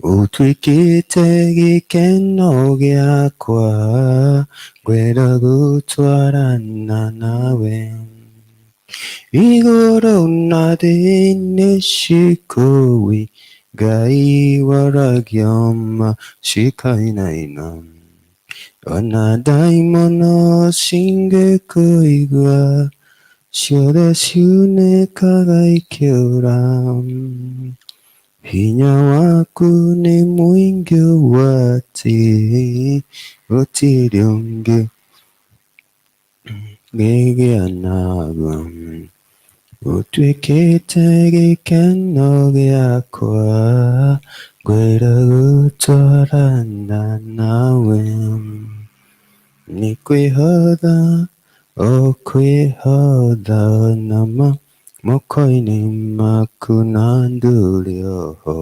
Utwikite gikeno giakwa, ngwenda gutwarana nawe. Igũrũ na thĩ nĩcikũĩ, Ngai waragia macikainaina. Ona ndaimono cingĩkũigua, ciothe ciunĩkaga ikĩũra. Hinya waku nĩ mũingĩ ũũ atĩ, gũtirĩ ũngĩgĩa naguo. Ũtuĩkĩte gĩkeno gĩakwa, ngwenda gũtwarana nawe. Nĩ kwĩhotha, o kwĩhotha nama, moko-inĩ maku na ndũrĩ oho.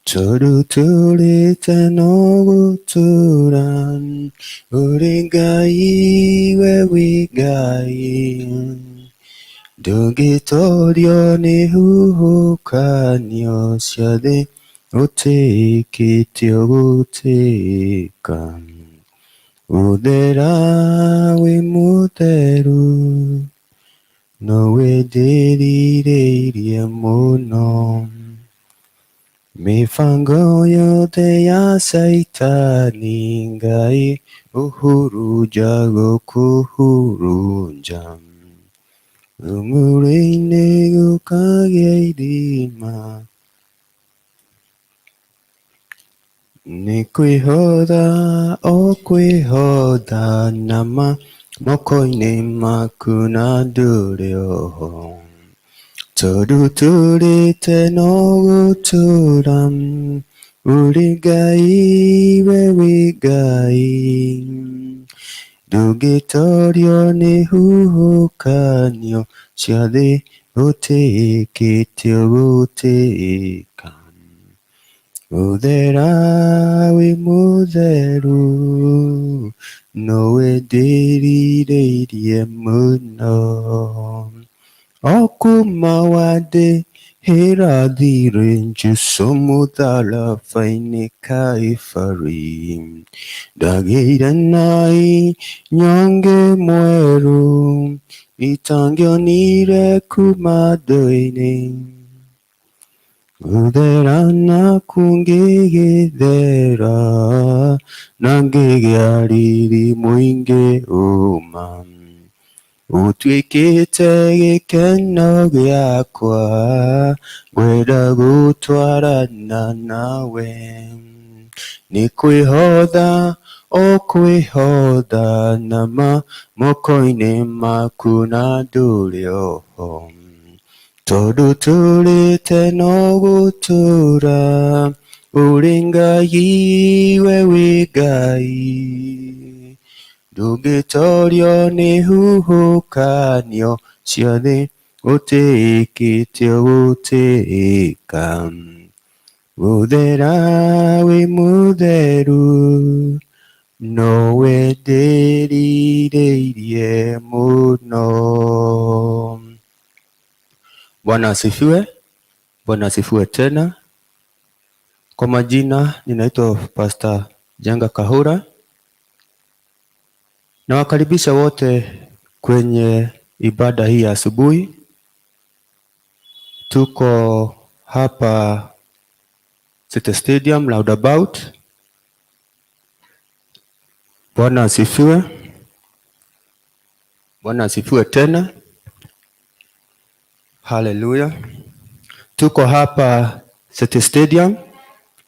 Tondũ tũrĩte no gũtũũra, ũrĩ Ngai, we wĩ Ngai. Ndũngĩtorio nĩ huhũkanio cia thĩ, ũtĩkĩtio gũtĩĩka. Ũthera wĩ mũtheru, nowe ndĩrirĩirie mũno. Mĩbango yothe ya Saitani, Ngai ũhurunja gũkũhurunja. Rũng'ũrĩ-inĩ gũkagĩa irima, nĩ kwĩhotha, o kwĩhotha nama, moko-inĩ maku na ndũrĩ oho. Tondũ tũrĩte no gũtũũra, ũrĩ Ngai, we wĩ Ngai. Ndũngĩtorio nĩ huhũkanio cia thĩ, ũtĩkĩtio gũtĩĩka. Ũthera wĩ mũtheru, nowe ndĩrirĩirie mũno. O kuma wandĩhĩra thirĩ Jesũ mũtharaba-inĩ Kalvari, ndagĩire na inyonge mwerũ, itangĩonire kuma thĩ-inĩ. Gũthera naku ngĩgĩthera, na ngĩgĩa riri mũingĩ ũma. Ũtuĩkĩte gĩkeno gĩakwa, ngwenda gũtwarana nawe. Nĩ kwĩhotha, o kwĩhotha nama, moko-inĩ maku na ndũrĩ oho. Tondũ tũrĩte no gũtũũra, ũrĩ Ngai, we wĩ Ngai. Ndũngĩtorio nĩ huhũkanio cia thĩ, ũtĩkĩtio gũtĩĩka. Ũthera wĩ mũtheru, nowe ndĩrirĩirie mũno. Bwana asifiwe. Bwana asifiwe tena. Kwa majina ninaitwa Pastor Jenga Kahura. Nawakaribisha wote kwenye ibada hii ya asubuhi. Tuko hapa City Stadium Roundabout. Bwana asifiwe. Bwana asifiwe tena. Hallelujah. Tuko hapa City Stadium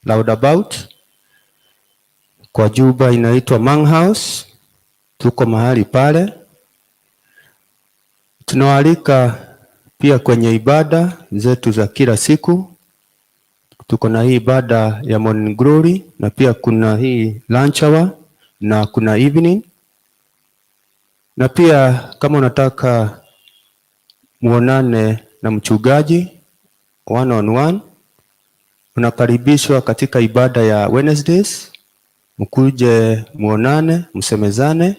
Roundabout kwa jumba inaitwa Mang House. Tuko mahali pale. Tunawaalika pia kwenye ibada zetu za kila siku. Tuko na hii ibada ya Morning Glory, na pia kuna hii lunch hour na kuna evening. Na pia kama unataka muonane na mchungaji one on one, unakaribishwa katika ibada ya Wednesdays. Mkuje muonane, msemezane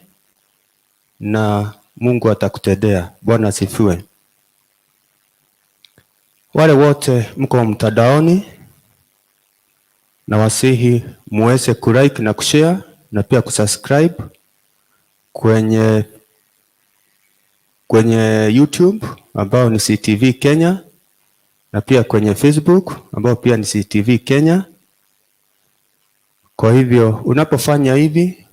na Mungu atakutendea. Bwana asifiwe. Wale wote mko mtandaoni, na wasihi muweze kulike na kushare na pia kusubscribe kwenye YouTube ambao ni CTV Kenya, na pia kwenye Facebook ambao pia ni CTV Kenya. Kwa hivyo unapofanya hivi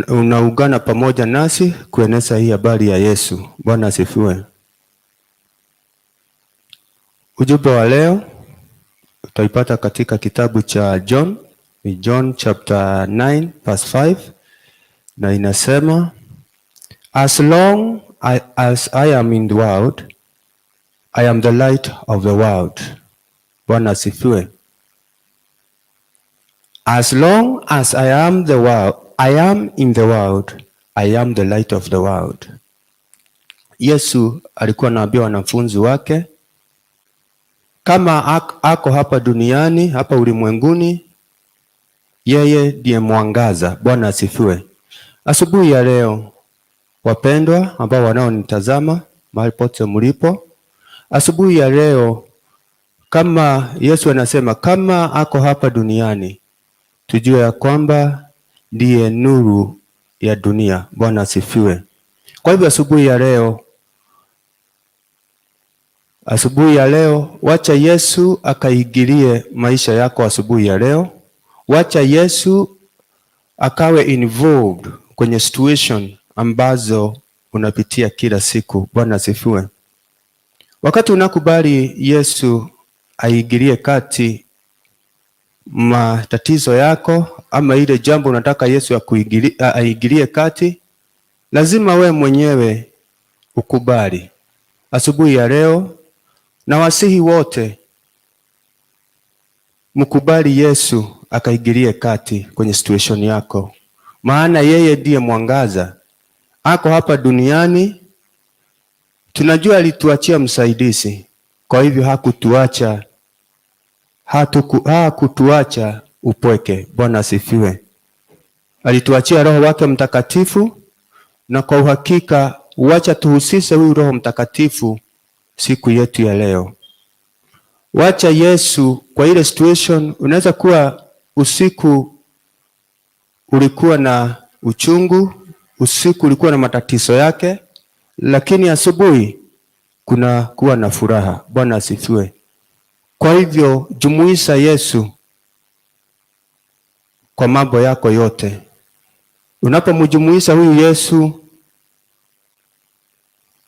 unaungana pamoja nasi kueneza hii habari ya Yesu. Bwana asifiwe. Ujumbe wa leo utaipata katika kitabu cha John chapter 9 verse 5, na inasema, as long as I am in the world, I am the light of the world. Bwana asifiwe. As long as I am in the world, I am the light of the world. Yesu alikuwa anaambia wanafunzi wake kama ako hapa duniani, hapa ulimwenguni, yeye ndiye mwangaza. Bwana asifiwe. Asubuhi ya leo, wapendwa ambao wanaonitazama mahali pote mlipo, asubuhi ya leo, kama Yesu anasema kama ako hapa duniani, tujue ya kwamba ndiye nuru ya dunia. Bwana asifiwe. Kwa hivyo asubuhi ya leo, wacha Yesu akaingilie maisha yako asubuhi ya leo. Wacha Yesu akawe involved kwenye situation ambazo unapitia kila siku. Bwana asifiwe. Wakati unakubali Yesu aingilie kati matatizo yako, ama ile jambo unataka Yesu aingilie kati, lazima we mwenyewe ukubali. Asubuhi ya leo, na wasihi wote mkubali Yesu akaingilie kati kwenye situation yako, maana yeye ndiye mwangaza. Ako hapa duniani, tunajua alituachia msaidizi, kwa hivyo hakutuacha upweke. Bwana asifiwe. Alituachia Roho wake Mtakatifu, na kwa uhakika wacha tuhusishe huyu Roho Mtakatifu siku yetu ya leo. Wacha Yesu kwa ile situation. Unaweza kuwa usiku ulikuwa na uchungu, usiku ulikuwa na matatizo yake, lakini asubuhi kuna kuwa na furaha. Bwana asifiwe. Kwa hivyo jumuisha Yesu kwa mambo yako yote. Unapomjumuisha huyu Yesu,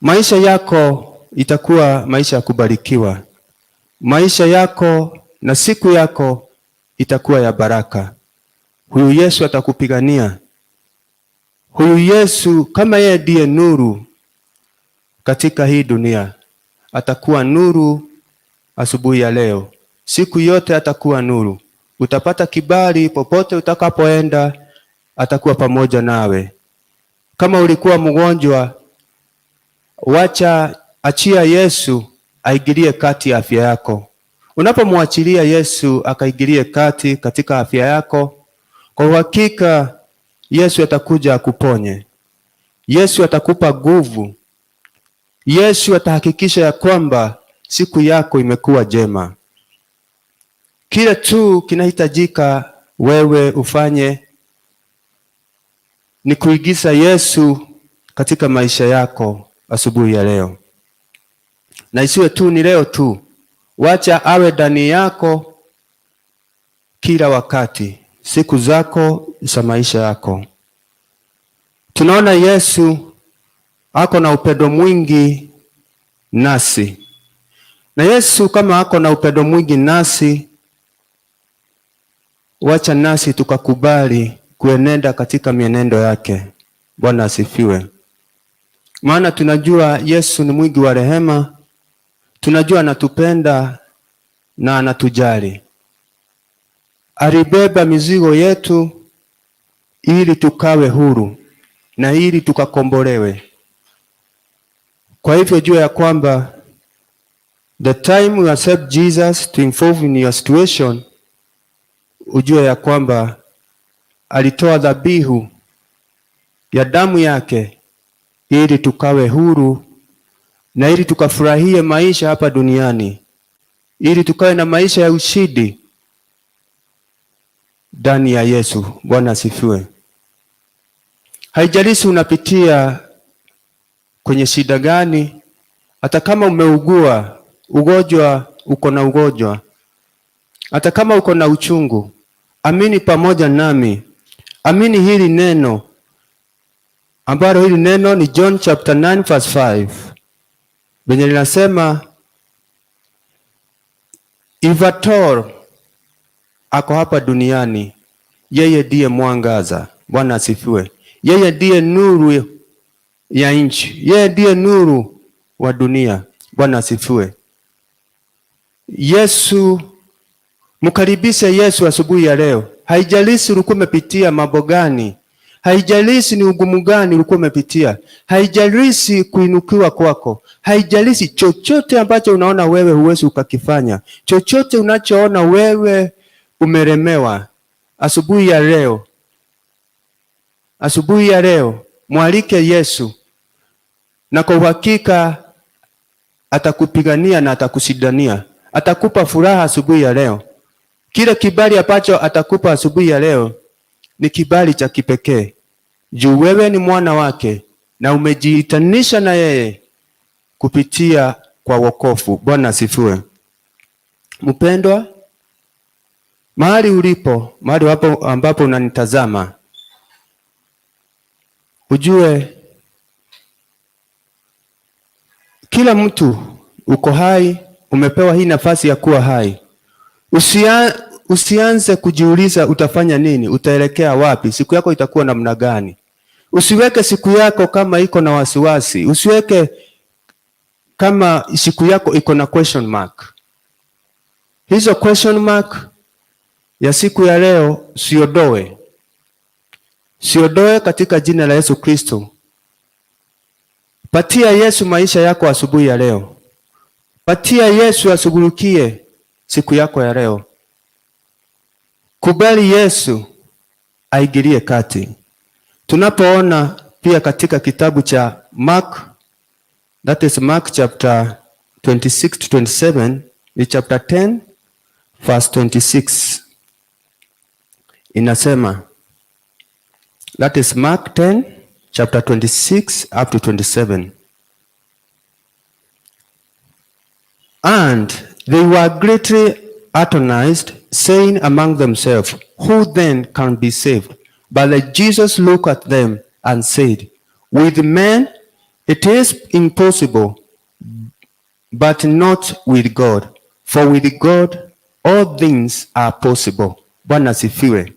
maisha yako itakuwa maisha ya kubarikiwa. Maisha yako na siku yako itakuwa ya baraka. Huyu Yesu atakupigania. Huyu Yesu, kama yeye ndiye nuru katika hii dunia, atakuwa nuru asubuhi ya leo. Siku yote atakuwa nuru. Utapata kibali popote utakapoenda, atakuwa pamoja nawe. Kama ulikuwa mgonjwa, achia Yesu aingilie kati ya afya yako. Unapomwachilia Yesu akaingilie kati katika afya yako, kwa uhakika Yesu atakuja akuponye. Yesu atakupa nguvu. Yesu atahakikisha ya kwamba siku yako imekuwa jema. Kile tu kinahitajika wewe ufanye ni kuigiza Yesu katika maisha yako asubuhi ya leo. Na isiwe tu ni leo tu. Wacha awe ndani yako kila wakati, siku zako za maisha yako. Tunaona Yesu ako na upendo mwingi nasi. Na Yesu kama ako na upendo mwingi nasi, wacha nasi tukakubali kuenenda katika mienendo yake. Bwana asifiwe. Maana tunajua Yesu ni mwingi wa rehema. Tunajua anatupenda na anatujali. Alibeba mizigo yetu ili tukawe huru na ili tukakombolewe. Kwa hivyo jua ya kwamba the time you accept Jesus to involve in your situation, ujue ya kwamba alitoa dhabihu ya damu yake ili tukawe huru na ili tukafurahie maisha hapa duniani. ili tukawe na maisha ya ushindi ndani ya Yesu. Bwana asifiwe. Haijalishi unapitia kwenye shida gani, hata kama umeugua ugonjwa, uko na ugonjwa, hata kama uko na uchungu, amini pamoja nami. Amini hili neno ambalo hili neno ni John chapter 9 verse 5. Benye linasema Ivator ako hapa duniani, yeye ndiye mwangaza. Bwana asifiwe. Yeye ndiye nuru ya nchi, yeye ndiye nuru wa dunia. Bwana asifiwe. Yesu, mkaribishe Yesu asubuhi ya leo. Haijalishi ulikuwa umepitia mambo gani, haijalishi ni ugumu gani ulikuwa umepitia, haijalishi kuinukiwa kwako, haijalishi chochote ambacho unaona wewe huwezi ukakifanya, chochote unachoona wewe umeremewa, asubuhi ya leo mwalike Yesu, na kwa uhakika atakupigania na atakushindania. Atakupa furaha asubuhi ya leo. Kile kibali ambacho atakupa asubuhi ya leo ni kibali cha kipekee, juu wewe ni mwana wake na umejiitanisha na yeye kupitia kwa wokovu. Bwana asifiwe. Mpendwa, mahali ulipo, mahali hapo ambapo unanitazama, ujue kila mtu uko hai, umepewa hii nafasi ya kuwa hai. Usianze kujiuliza utafanya nini, utaelekea wapi, siku yako itakuwa namna gani. Usiweke siku yako kama iko na wasiwasi. Usiweke kama siku yako iko na question mark. Hizo question mark ya siku ya leo siodoe katika jina la Yesu Kristo. Patia Yesu maisha yako asubuhi ya leo. Patia Yesu ashughulikie siku yako ya leo. Kubali Yesu aingilie kati. Tunapoona pia katika kitabu cha Mark, that is Mark chapter 26 to 27, ni chapter 10 verse 26. Inasema, that is Mark 10 chapter 26 up to 27. And they were greatly atonized, saying among themselves, who then can be saved? But Jesus looked at them and said, with men it is impossible, but not with God. For with God all things are possible. Bwana asifiwe.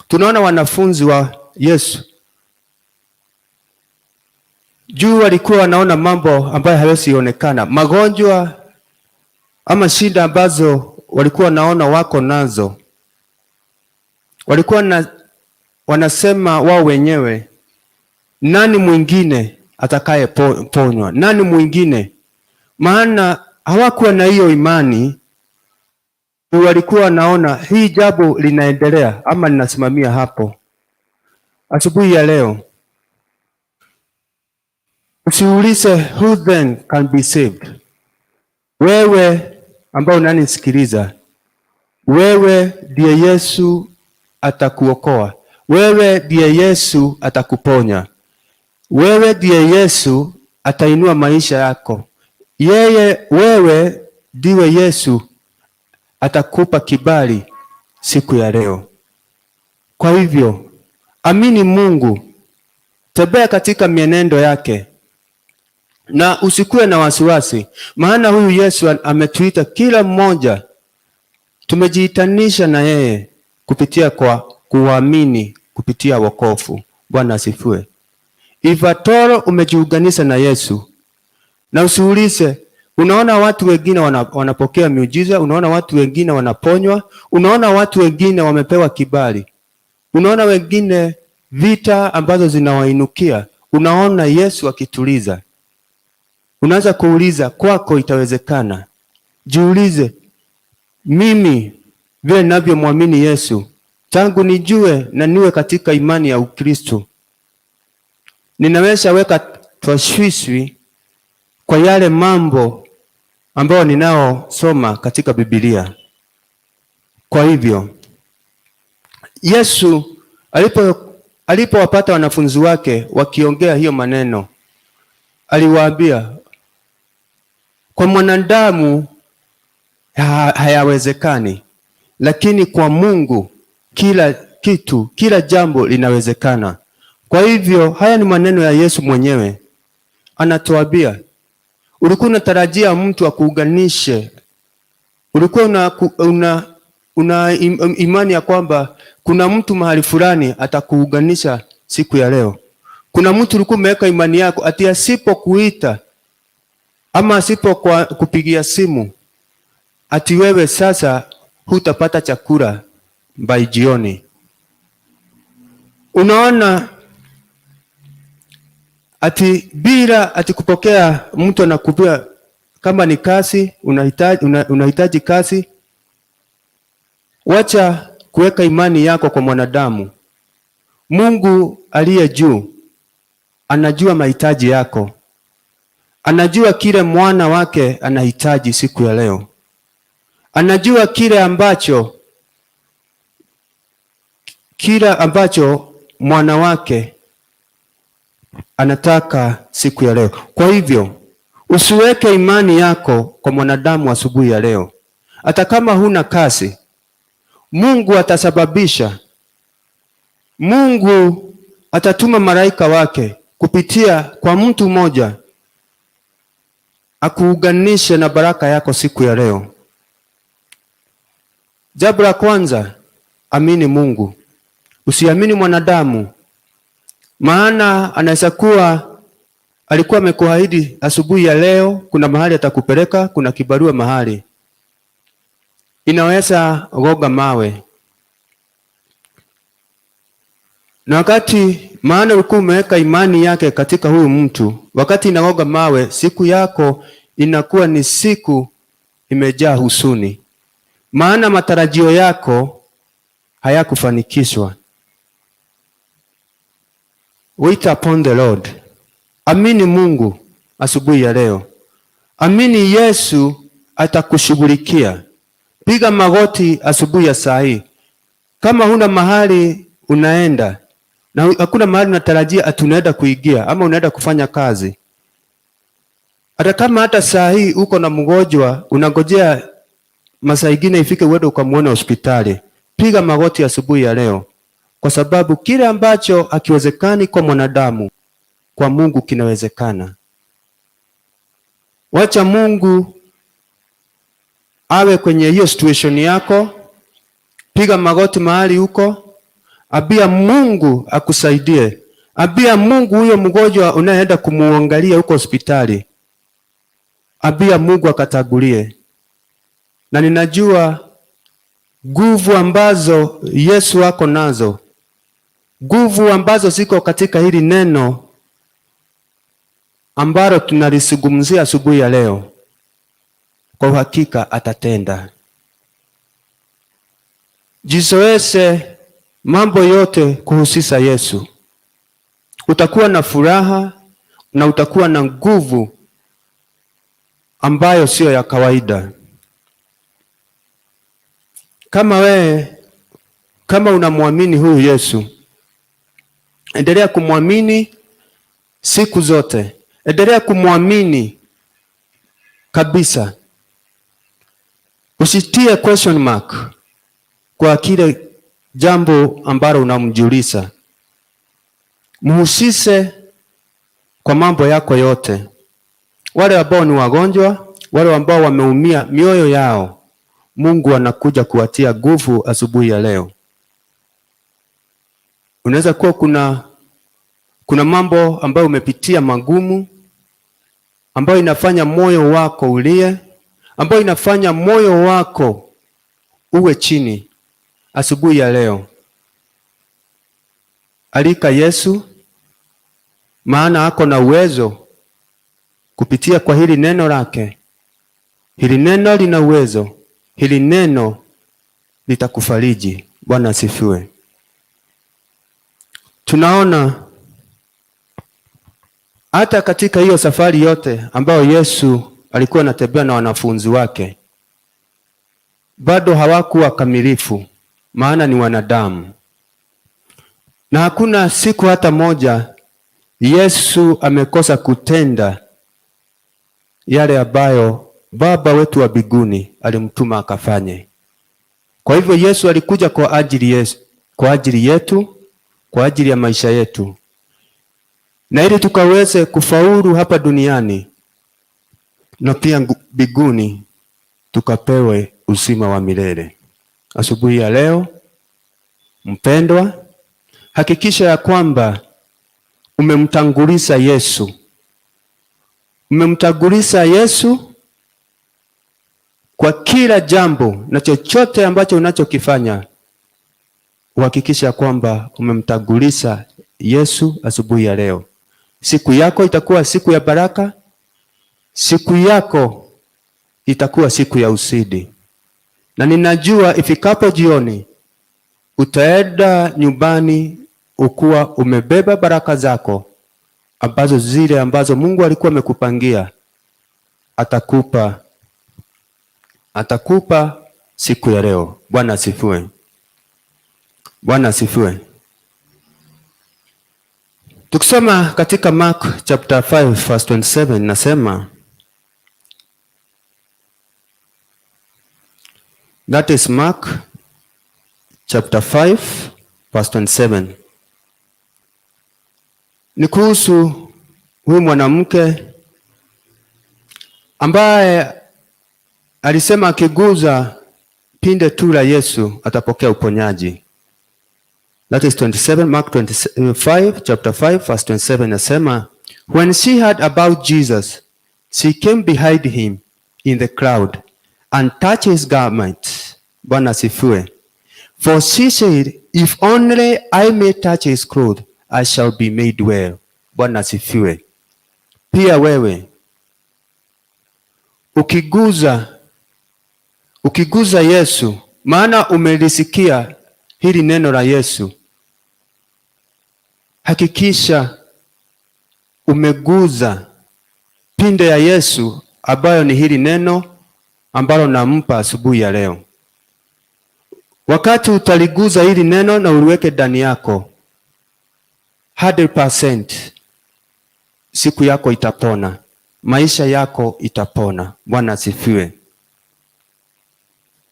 Tunaona wanafunzi wa Yesu juu walikuwa wanaona mambo ambayo hawezi onekana, magonjwa ama shida ambazo walikuwa wanaona wako nazo. Walikuwa wanasema wao wenyewe, nani mwingine atakaye ponywa? Nani mwingine? Maana hawakuwa na hiyo imani. Walikuwa wanaona hii jambo linaendelea ama linasimamia hapo. Asubuhi ya leo usiulize who then can be saved. Wewe ambao unanisikiliza, wewe ndiye Yesu atakuokoa. Wewe ndiye Yesu atakuponya. Wewe ndiye Yesu atainua maisha yako. Wewe ndiye Yesu atakupa kibali siku ya leo. Kwa hivyo, amini Mungu, tembea katika mienendo yake, na usikuwe na wasiwasi, maana huyu Yesu ametuita kila mmoja, tumejiitanisha na yeye kupitia kwa kuamini, kupitia wokovu. Bwana asifiwe. Ivatoro umejiunganisha na Yesu, na usiulize. Unaona watu wengine wanapokea miujiza, unaona watu wengine wanaponywa, unaona watu wengine wamepewa kibali, unaona wengine vita ambazo zinawainukia, unaona Yesu akituliza. Unaanza kuuliza, kwako itawezekana? Jiulize, mimi vile ninavyomwamini Yesu, tangu nijue na niwe katika imani ya Ukristo, ninaweza weka tashwishi kwa yale mambo ambao ninaosoma katika Biblia. Kwa hivyo Yesu alipowapata wanafunzi wake wakiongea hiyo maneno, aliwaambia kwa mwanadamu hayawezekani, lakini kwa Mungu kila kitu, kila jambo linawezekana. Kwa hivyo haya ni maneno ya Yesu mwenyewe. Anatuambia, ulikuwa unatarajia mtu akuunganishe, ulikuwa una imani ya kwamba kuna mtu mahali fulani atakuunganisha siku ya leo. Kuna mtu ulikuwa umeweka imani yako ati asipokuita ama asipokupigia simu ati wewe sasa hutapata chakula by jioni. Unaona, ati bila ati kupokea mtu anakupia, kama ni kazi unahitaji kazi, wacha kuweka imani yako kwa mwanadamu. Mungu aliye juu anajua mahitaji yako, anajua kile mwana wake anahitaji siku ya leo, anajua kile ambacho mwana wake anataka siku ya leo. Kwa hivyo usiweke imani yako kwa mwanadamu asubuhi ya leo. Hata kama huna kazi, Mungu atasababisha. Mungu atatuma malaika wake kupitia kwa mtu mmoja akuunganishe na baraka yako siku ya leo. Jambo la kwanza, amini Mungu. Usiamini mwanadamu, maana anaweza kuwa alikuwa amekuahidi asubuhi ya leo kuna mahali atakupeleka, kuna kibarua mahali, inaweza goga mawe. Na wakati maana ulikuwa umeweka imani yake katika huyu mtu, wakati inagoga mawe, siku yako inakuwa ni siku imejaa huzuni, maana matarajio yako hayakufanikishwa. Wait upon the Lord. Amini Mungu asubuhi ya leo. Amini Yesu atakushughulikia. Piga magoti asubuhi ya saa hii. Kama huna mahali unaenda na hakuna mahali unatarajia ati unaenda kuingia ama unaenda kufanya kazi, hata kama hata saa hii uko na mgonjwa unangojea masaa ingine ifike uende ukamuone hospitali, piga magoti asubuhi ya leo, kwa sababu kile ambacho hakiwezekani kwa mwanadamu, kwa Mungu kinawezekana. Wacha Mungu awe kwenye hiyo situation yako. Piga magoti mahali huko, ambia Mungu akusaidie. Ambia Mungu huyo mgonjwa unayeenda kumuangalia huko hospitali, ambia Mungu akatangulie. Na ninajua nguvu ambazo Yesu ako nazo, nguvu ambazo ziko katika hili neno ambalo tunalizungumzia asubuhi ya leo, kwa uhakika atatenda. Jizoeshe mambo yote kuhusisha Yesu. Utakuwa na furaha na utakuwa na nguvu ambayo sio ya kawaida. Kama unamwamini huyu Yesu, endelea kumwamini siku zote. Endelea kumwamini kabisa. Usitie question mark kwa kile jambo ambalo unamjulisha. Mhusishe kwa mambo yako yote. Wale ambao ni wagonjwa, wale ambao wameumia mioyo yao, Mungu anakuja kuwatia nguvu asubuhi ya leo. Unaweza kuwa kuna mambo ambayo umepitia magumu, ambayo inafanya moyo wako ulie, ambayo inafanya moyo wako uwe chini. Asubuhi ya leo alika Yesu, maana ako na uwezo kupitia kwa hili neno lake. Hili neno lina uwezo, hili neno litakufariji. Bwana asifiwe. Tunaona hata katika hiyo safari yote ambayo Yesu alikuwa anatembea na wanafunzi wake, bado hawakuwa kamilifu, maana ni wanadamu. Na hakuna siku hata moja Yesu amekosa kutenda yale ambayo Baba wetu wa mbinguni alimtuma akafanye. Kwa hivyo Yesu alikuja kwa ajili yetu, kwa ajili ya maisha yetu, na ili tukaweze kufaulu hapa duniani na pia mbinguni tukapewe uzima wa milele. Asubuhi ya leo, mpendwa, hakikisha ya kwamba umemtanguliza Yesu. Umemtanguliza Yesu kwa kila jambo na chochote ambacho unachokifanya. Uhakikisha kwamba umemtanguliza Yesu asubuhi ya leo. Siku yako itakuwa siku ya baraka. Siku yako itakuwa siku ya ushindi. Na ninajua ifikapo jioni utaenda nyumbani ukuwa umebeba baraka zako ambazo Mungu alikuwa amekupangia. Atakupa siku ya leo. Bwana asifiwe. Bwana asifiwe. Tukisoma katika Mark chapter 5 verse 27 nasema, that is Mark chapter 5 verse 27. Ni kuhusu huyu mwanamke ambaye alisema akiguza pinde tu la Yesu atapokea uponyaji. That is 27, Mark 25, chapter 5, verse 27 nasema, when she heard about Jesus, she came behind him in the crowd and touched his garment. Bwana asifiwe. For she said, if only I may touch his clothes, I shall be made well. Bwana asifiwe. Pia wewe ukiguza Yesu, maana umelisikia hili neno la Yesu, hakikisha umeguza pinde ya Yesu ambayo ni hili neno ambalo nampa asubuhi ya leo. Wakati utaliguza hili neno na uliweke ndani yako 100%, siku yako itapona, maisha yako itapona. Bwana asifiwe.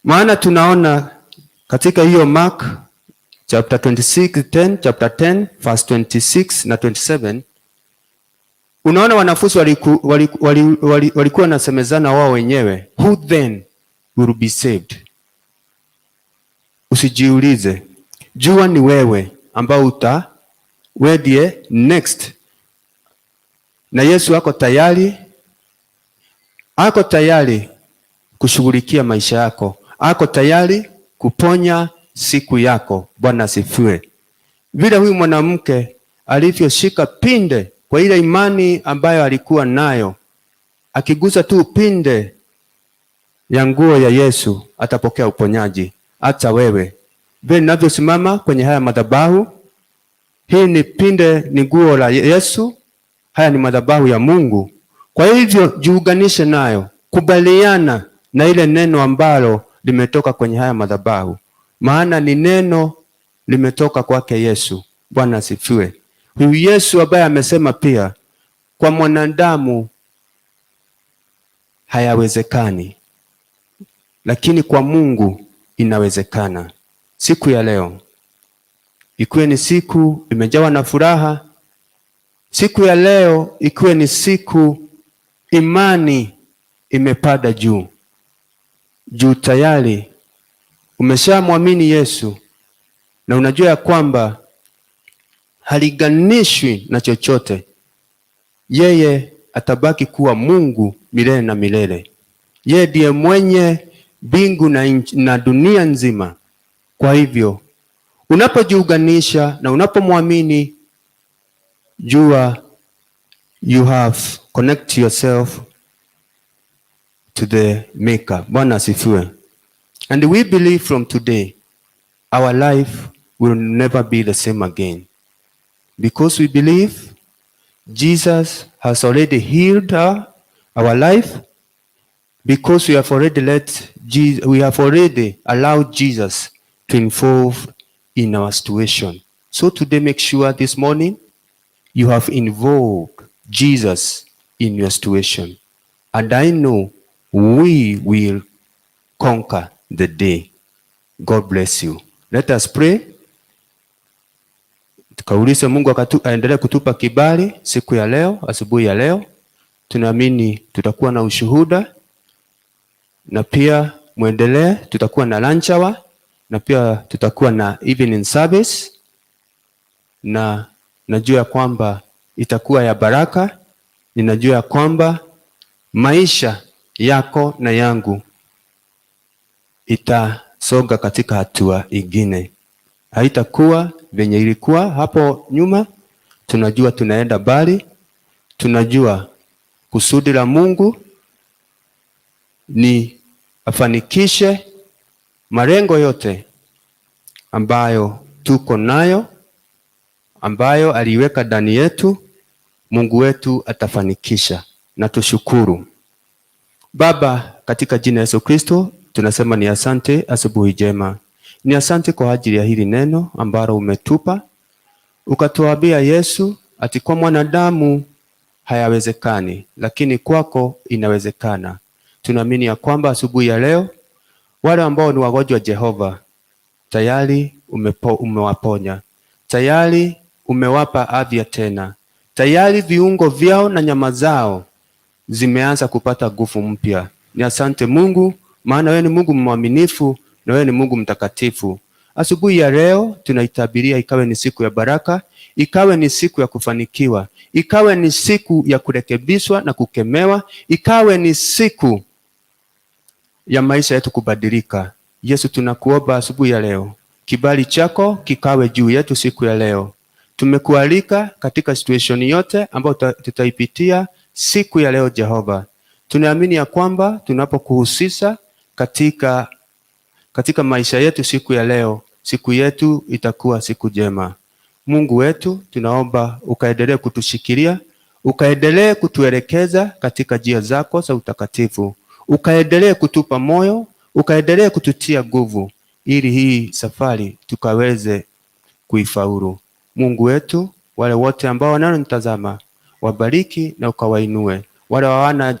Maana tunaona katika hiyo Mark chapter 26, chapter 10 verse 26 na 27, unaona wanafunzi walikuwa nasemezana wao wenyewe, who then will be saved? Usijiulize, jua ni wewe ambao wewe ndiye next. Na Yesu ako tayari kushughulikia maisha yako, ako tayari kuponya siku yako. Bwana asifiwe. Vile huyu mwanamke alivyoshika pinde kwa ile imani ambayo alikuwa nayo, akigusa tu pinde ya nguo ya Yesu atapokea uponyaji. Hata wewe vile ninavyosimama kwenye haya madhabahu, hii ni pinde, ni nguo la Yesu, haya ni madhabahu ya Mungu. Kwa hivyo jiunganishe nayo, kubaliana na ile neno ambalo limetoka kwenye haya madhabahu, maana ni neno limetoka kwake Yesu. Bwana asifiwe. Huyu Yesu ambaye amesema pia kwa mwanadamu hayawezekani, lakini kwa Mungu inawezekana. Siku ya leo ikuwe ni siku imejawa na furaha. Siku ya leo ikuwe ni siku imani imepanda juu tayari. Umeshamwamini Yesu na unajua ya kwamba haliganishwi na chochote. Yeye atabaki kuwa Mungu milele na milele. Yeye ndiye mwenye mbingu na dunia nzima. Kwa hivyo unapojiunganisha na unapomwamini, jua you have connect yourself to the Maker. Bwana asifiwe. And we believe from today our life will never be the same again, because we believe Jesus has already healed our life because we have already allowed Jesus to involve in our situation. So today, make sure this morning you have involved Jesus in your situation. And I know we will conquer the day. God bless you. Let us pray. Tukaulize Mungu aendelee kutupa kibali siku ya leo, asubuhi ya leo. Tunaamini tutakuwa na ushuhuda, na pia muendelee, tutakuwa na lunch hour, na pia tutakuwa na evening service, na najua ya kwamba itakuwa ya baraka. Ninajua ya kwamba maisha yako na yangu itasonga katika hatua ingine. Haitakuwa venye ilikuwa hapo nyuma. Tunajua tunaenda mbali. Tunajua kusudi la Mungu ni afanikishe malengo yote ambayo tuko nayo, ambayo aliweka ndani yetu. Mungu wetu atafanikisha, na tushukuru. Baba, katika jina la Yesu Kristo, tunasema ni asante asubuhi njema. Ni asante kwa ajili ya hili neno ambalo umetupa. Ukatuambia Yesu, ati kwa mwanadamu hayawezekani, lakini kwako inawezekana. Tunaamini ya kwamba asubuhi ya leo wale ambao ni wagonjwa, Jehova, tayari umewaponya. Tayari umewapa afya tena. Tayari viungo vyao na nyama zao zimeanza kupata nguvu mpya. Ni asante Mungu, maana wewe ni Mungu mwaminifu na wewe ni Mungu mtakatifu. Asubuhi ya leo tunaitabiria ikawe ni siku ya baraka, ikawe ni siku ya kufanikiwa, ikawe ni siku ya kurekebishwa na kukemewa, ikawe ni siku ya maisha yetu kubadilika. Yesu, tunakuomba asubuhi ya leo, kibali chako kikawe juu yetu siku ya leo. Tumekualika katika situation yote ambayo tutaipitia siku ya leo. Jehova, tunaamini ya kwamba tunapokuhusisha katika maisha yetu siku ya leo, siku yetu itakuwa siku njema. Mungu wetu, tunaomba ukaendelee kutushikilia, ukaendelee kutuelekeza katika njia zako za utakatifu, ukaendelee kutupa moyo, ukaendelee kututia nguvu, ili hii safari tukaweze kuifaulu. Mungu wetu, wale wote ambao wananitazama, wabariki na ukawainue. Wale hawana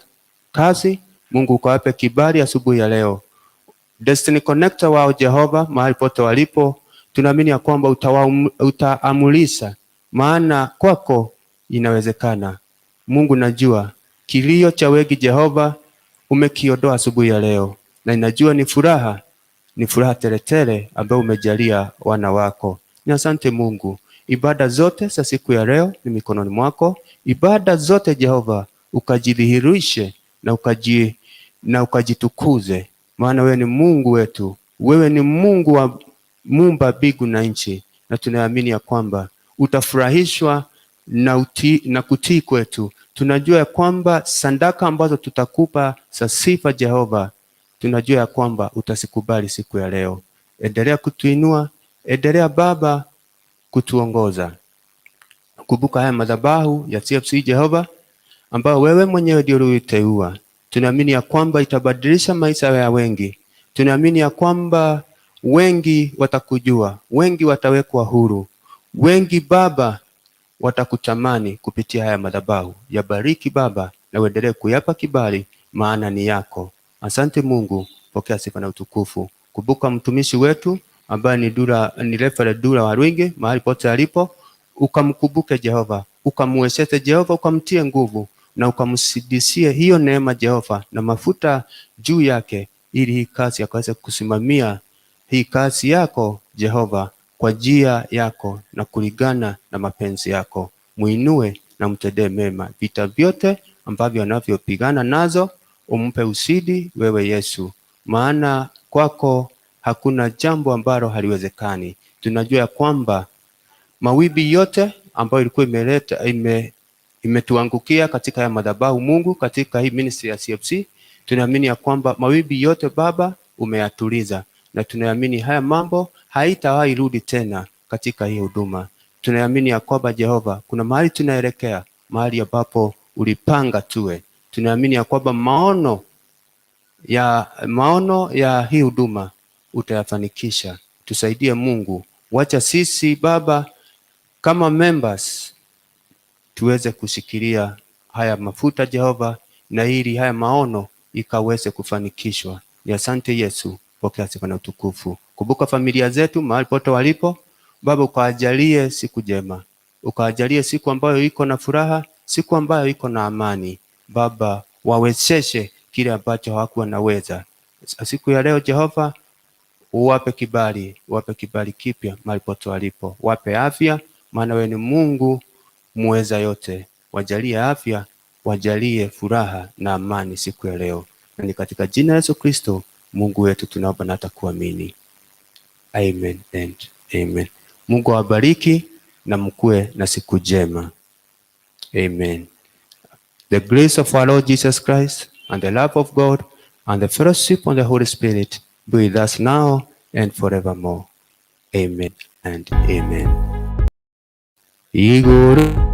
kazi, Mungu ukawape kibali asubuhi ya leo. Destiny Connector wao Jehova, mahali pote walipo, tunaamini ya kwamba utaamulisha, maana kwako inawezekana. Mungu, najua kilio cha wengi Jehova umekiondoa asubuhi ya leo, na ninajua ni furaha teletele ambayo umejalia wana wako. Ni asante Mungu. Ibada zote za siku ya leo ni mikononi mwako. Ibada zote Jehova ukajidhihirishe na ukajitukuze, maana wewe ni Mungu wetu. Wewe ni Mungu wa muumba mbingu na nchi, na tunaamini ya kwamba utafurahishwa na kutii kwetu. Tunajua ya kwamba sadaka ambazo tutakupa za sifa Jehova, tunajua ya kwamba utasikubali siku ya leo. Endelea kutuinua, endelea Baba kutuongoza. Kumbuka haya madhabahu ya CFC Jehova, ambao wewe mwenyewe ndio uliteua. Tunaamini ya kwamba itabadilisha maisha ya wengi. Tunaamini ya kwamba wengi watakujua, wengi watawekwa huru, wengi Baba watakutamani kupitia haya madhabahu. Yabariki Baba na uendelee kuyapa kibali, maana ni yako. Asante Mungu, pokea sifa na utukufu. Kumbuka mtumishi wetu ambaye ni Reverend Dula Warwingi, mahali pote alipo, ukamkumbuke Jehova, ukamwezeshe Jehova, ukamtie nguvu na ukamsidisie hiyo neema Jehova na mafuta juu yake, ili hii kazi akaweze kusimamia hii kazi yako Jehova kwa njia yako na kulingana na mapenzi yako. Muinue na mtendee mema. Vita vyote ambavyo anavyopigana nazo umpe usidi wewe Yesu, maana kwako hakuna jambo ambalo haliwezekani. Tunajua ya kwamba mawimbi yote ambayo ilikuwa imetuangukia katika ya madhabahu Mungu, katika hii ministry ya CFC, tunaamini ya kwamba mawimbi yote Baba umeyatuliza, na tunaamini haya mambo haitawahi rudi tena katika hii huduma. Tunaamini ya kwamba Jehova, kuna mahali tunaelekea, mahali ambapo ulipanga tuwe. Tunaamini ya kwamba maono ya maono ya hii huduma utayafanikisha. Tusaidie Mungu, wacha sisi Baba kama members tuweze kushikilia haya mafuta Jehova, na ili haya maono ikaweze kufanikishwa. Ni asante Yesu, pokea sifa na utukufu. Kumbuka familia zetu mahali pote walipo Baba, ukaajalie siku njema, ukaajalie siku ambayo iko na furaha, siku ambayo iko na amani. Baba, wawezeshe kile ambacho hawakuwa naweza. Siku ya leo Jehova, uwape kibali kipya mahali pote walipo, wape afya, maana wewe ni Mungu muweza yote. Wajalie afya, wajalie furaha na amani siku ya leo, na ni katika jina la Yesu Kristo Mungu wetu tunaomba na kuamini. Amen and amen. Mungu awabariki na mkue na siku njema. Amen. The grace of our Lord Jesus Christ and the love of God and the fellowship of the Holy Spirit be with us now and forevermore. Amen and amen. Igor